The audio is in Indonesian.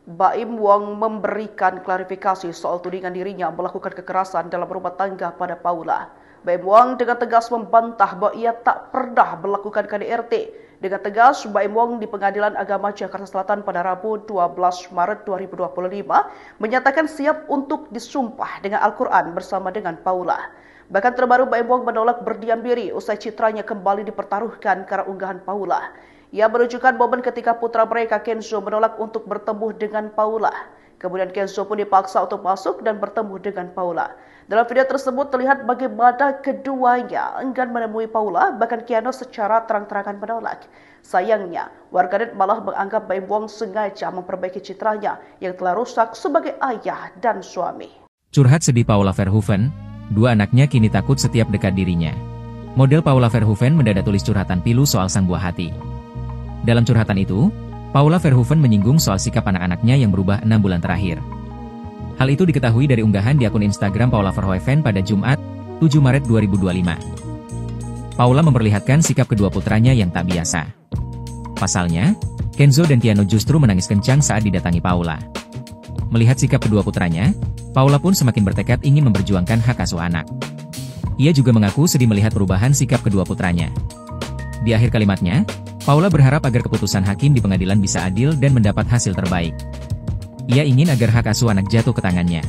Baim Wong memberikan klarifikasi soal tudingan dirinya melakukan kekerasan dalam rumah tangga pada Paula. Baim Wong dengan tegas membantah bahwa ia tak pernah melakukan KDRT. Dengan tegas, Baim Wong di Pengadilan Agama Jakarta Selatan pada Rabu 12 Maret 2025 menyatakan siap untuk disumpah dengan Al-Quran bersama dengan Paula. Bahkan terbaru Baim Wong menolak berdiam diri usai citranya kembali dipertaruhkan karena unggahan Paula. Ia menunjukkan momen ketika putra mereka Kenzo menolak untuk bertemu dengan Paula. Kemudian Kenzo pun dipaksa untuk masuk dan bertemu dengan Paula. Dalam video tersebut terlihat bagaimana keduanya enggan menemui Paula, bahkan Keanu secara terang-terangan menolak. Sayangnya, warganet malah menganggap Baim Wong sengaja memperbaiki citranya yang telah rusak sebagai ayah dan suami. Curhat sedih Paula Verhoeven, dua anaknya kini takut setiap dekat dirinya. Model Paula Verhoeven mendadak tulis curhatan pilu soal sang buah hati. Dalam curhatan itu, Paula Verhoeven menyinggung soal sikap anak-anaknya yang berubah 6 bulan terakhir. Hal itu diketahui dari unggahan di akun Instagram Paula Verhoeven pada Jumat, 7 Maret 2025. Paula memperlihatkan sikap kedua putranya yang tak biasa. Pasalnya, Kenzo dan Keanu justru menangis kencang saat didatangi Paula. Melihat sikap kedua putranya, Paula pun semakin bertekad ingin memperjuangkan hak asuh anak. Ia juga mengaku sedih melihat perubahan sikap kedua putranya. Di akhir kalimatnya, Paula berharap agar keputusan hakim di pengadilan bisa adil dan mendapat hasil terbaik. Ia ingin agar hak asuh anak jatuh ke tangannya.